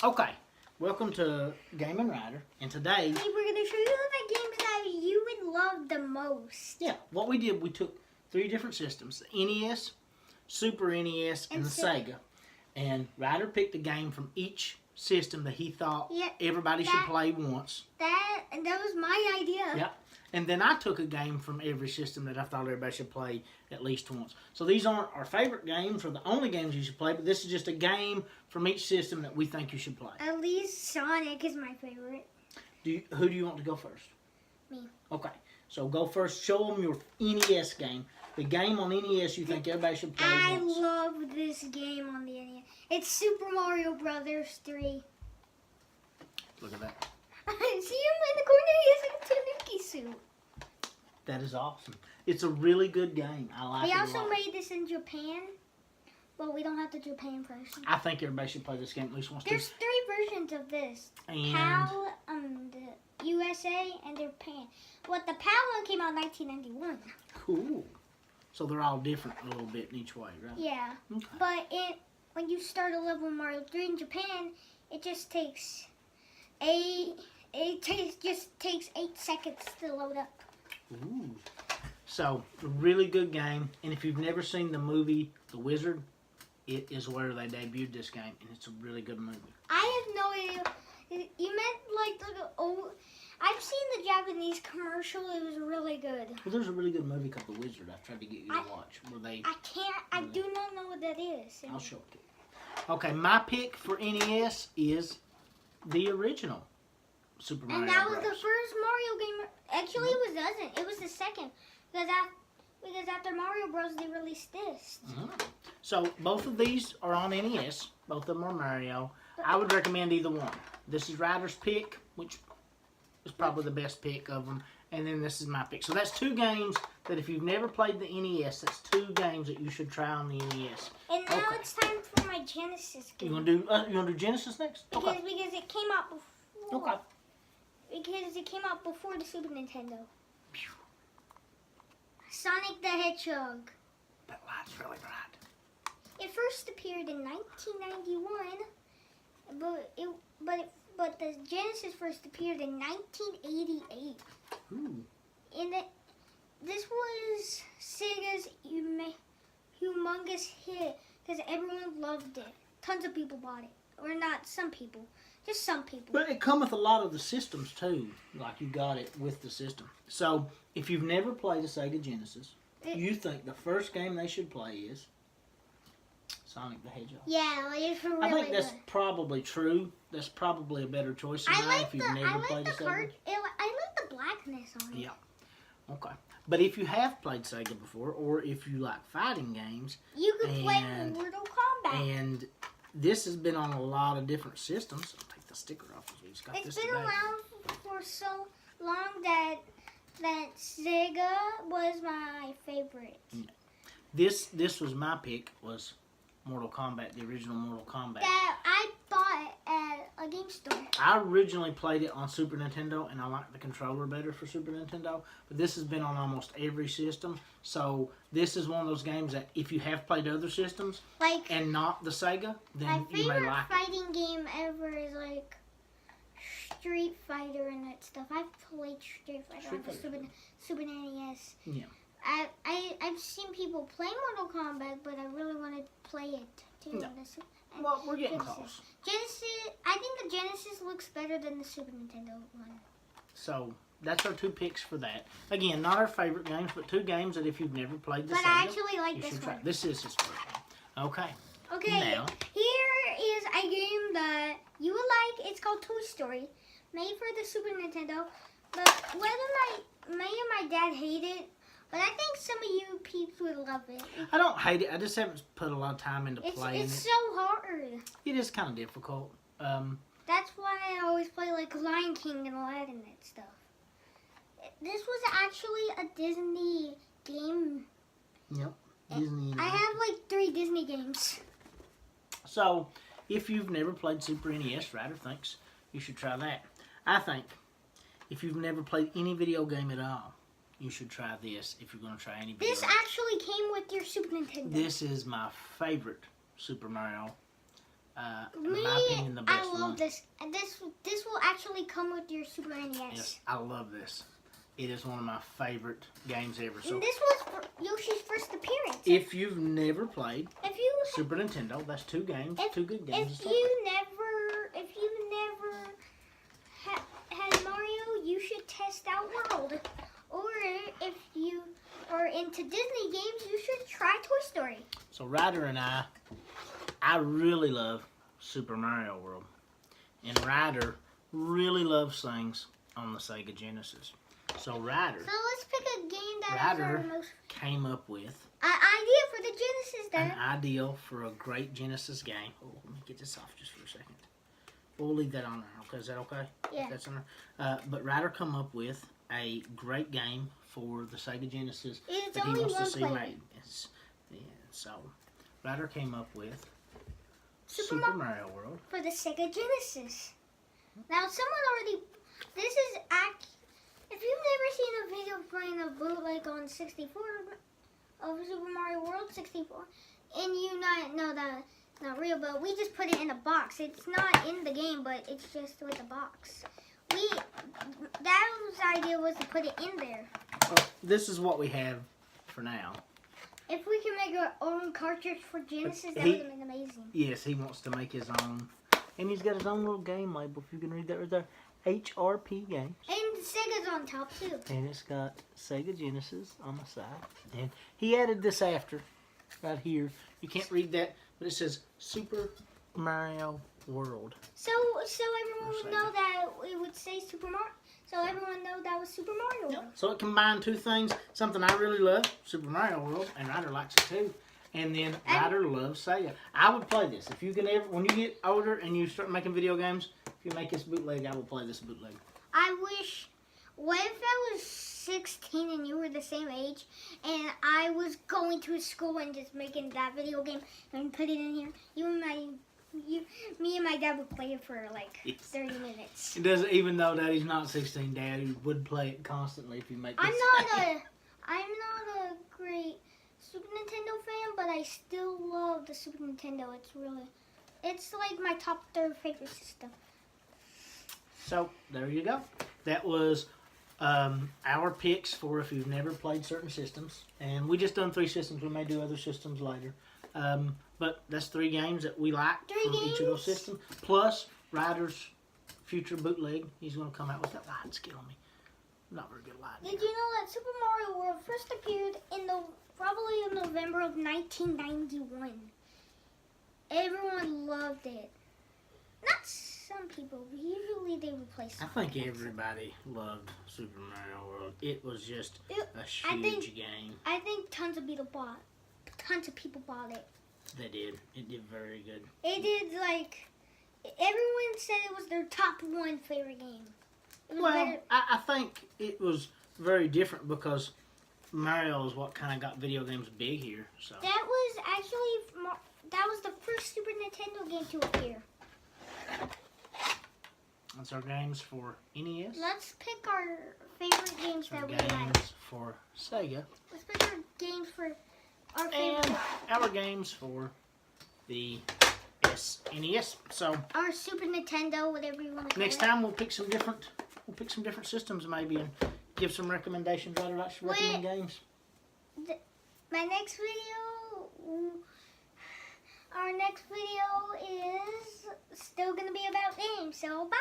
Okay, welcome to Game and Ryder, and today... Hey, we're going to show you the games that you would love the most. Yeah, what we did, we took 3 different systems, the NES, Super NES, and the Sega. And Ryder picked a game from each system that he thought everybody should play once. That was my idea. Yep. And then I took a game from every system that I thought everybody should play at least once. So these aren't our favorite games or the only games you should play, but this is just a game from each system that we think you should play. At least Sonic is my favorite. Who do you want to go first? Me. Okay. So go first. Show them your NES game. The game on NES you think everybody should play once. I love this game on the NES. It's Super Mario Brothers 3. Look at that. See him in the corner, he has a Tanuki suit. That is awesome. It's a really good game. I like it a lot. We also made this in Japan. Well, we don't have the Japan version. I think everybody should play this game at least once. There's 3 versions of this. And PAL, the USA, and Japan. Well, the PAL one came out in 1991. Cool. So they're all different a little bit in each way, right? Yeah. Okay. But when you start a level in Mario 3 in Japan, it just takes just takes 8 seconds to load up. Ooh. So, a really good game. And if you've never seen the movie The Wizard, it is where they debuted this game. And it's a really good movie. I have no idea. You meant like the old... I've seen the Japanese commercial. It was really good. Well, there's a really good movie called The Wizard I've tried to get you to watch. I do not know what that is. I'll show it to you. Okay, my pick for NES is the original Super Mario And that was Bros. the first Mario game. Actually, it wasn't. It was the second. Because after Mario Bros, they released this. So, both of these are on NES. Both of them are Mario. I would recommend either one. This is Ryder's pick, which is probably the best pick of them. And then this is my pick. So, that's 2 games that if you've never played the NES, that's 2 games that you should try on the NES. And now it's time for my Genesis game. You gonna do Genesis next? Because it came out before. Okay. Because it came out before the Super Nintendo. Sonic the Hedgehog. That light's really bright. It first appeared in 1991, but the Genesis first appeared in 1988. Ooh. This was Sega's humongous hit because everyone loved it. Tons of people bought it, or not some people. Just some people. But it come with a lot of the systems too. Like you got it with the system. So if you've never played a Sega Genesis, you think the first game they should play is Sonic the Hedgehog. Yeah, it's really I think that's good. probably true. That's probably a better choice than that if you've never played a Sega. I like the blackness on it. Yeah. Okay. But if you have played Sega before, or if you like fighting games, you can play Mortal Kombat. And this has been on a lot of different systems. I'll take the sticker off. It's been around for so long that Sega was my favorite. Yeah. This was my pick, was Mortal Kombat, the original Mortal Kombat. That I bought at a game store. I originally played it on Super Nintendo, and I like the controller better for Super Nintendo. But this has been on almost every system. So this is one of those games that if you have played other systems and not the Sega, then you may like it. My favorite fighting game ever is like Street Fighter and that stuff. I've played Street Fighter on the Super NES. Yeah. I've seen people play Mortal Kombat, but I really want to play it too. No. Well, we're getting close. I think the Genesis looks better than the Super Nintendo one. So that's our 2 picks for that. Again, not our favorite games, but 2 games that if you've never played the Sega, I actually like you this should try. one. This is his first one. Okay. Okay. Now, here is a game that you would like. It's called Toy Story, made for the Super Nintendo. But whether my dad hate it, but I think some of you peeps would love it. I don't hate it. I just haven't put a lot of time into playing it. It's so hard. It is kind of difficult. That's why I always play like Lion King and Aladdin and stuff. This was actually a Disney game. Yep. Disney. I have like 3 Disney games. So, if you've never played Super NES, Ryder thinks you should try that. I think if you've never played any video game at all, you should try this if you're going to try any video This game. actually came with your Super Nintendo. This is my favorite Super Mario. In my opinion, the best I one. love this. And this will actually come with your Super NES. Yes, I love this. It is one of my favorite games ever. So And this was for Yoshi's first appearance. if you've never played If you Super Nintendo, that's two games, two good games. if you never had Mario, you should test out World. Or if you are into Disney games, you should try Toy Story. So Ryder and I really love Super Mario World. And Ryder really loves things on the Sega Genesis. So Ryder So let's pick a game that is our Ryder most came up with idea for the Genesis an there. ideal for a great Genesis game. Oh, let me get this off just for a second. We'll leave that on there. Okay, is that okay? Yeah. That's on there. But Ryder come up with a great game for the Sega Genesis It's that he only wants to one see player. made. Yeah, so Ryder came up with Super Super Mario World. For the Sega Genesis. Now someone already. This is If you've never seen a video playing a bootleg on 64 of Super Mario World 64, and you not know that it's not real, but we just put it in a box. It's not in the game, but it's just with a box. That idea was to put it in there. Well, this is what we have for now. If we can make our own cartridge for Genesis, that He- would have been amazing. Yes, he wants to make his own. And he's got his own little game label, if you can read that right there. HRP Games. And Sega's on top too. And it's got Sega Genesis on the side. And he added this after, right here. You can't read that, but it says Super Mario World. So everyone would know that it would say Super Mario. So everyone know that was Super Mario World. So it combined two things. Something I really love, Super Mario World, and Ryder likes it too. And then Ryder loves Sega. I would play this. If you can ever, when you get older and you start making video games, if you make this bootleg, I will play this bootleg. I wish. What if I was 16 and you were the same age, and I was going to a school and just making that video game and put it in here? Me and my dad would play it for like 30 minutes. It doesn't, even though Daddy's not 16, Daddy would play it constantly if you make this. I'm not a great Super Nintendo fan, but I still love the Super Nintendo. It's like my top third favorite system. So, there you go. That was our picks for if you've never played certain systems. And we just done 3 systems. We may do other systems later. But that's 3 games that we like from each of those systems. Plus, Ryder's future bootleg. He's going to come out with that. Light's killing me. Not very good light. Did you know that Super Mario World first appeared probably in November of 1991? Everyone loved it. Not some people, but usually they would play I think everybody loved Super Mario World. It was just a huge game. I think tons of people bought it. They did. It did very good. It did, everyone said it was their top 1 favorite game. It was Well, better. I think it was very different because Mario is what kind of got video games big here. So That was the first Super Nintendo game to appear. that's our games for NES. Let's pick our favorite games Our that we games like. for Sega. Let's pick our games for our favorite. And our games for the SNES. So Our Super Nintendo, whatever you want to call next it. time we'll pick some different systems maybe and give some recommendations. Ryder likes to recommend games. My next video, our next video is still going to be about games. So bye.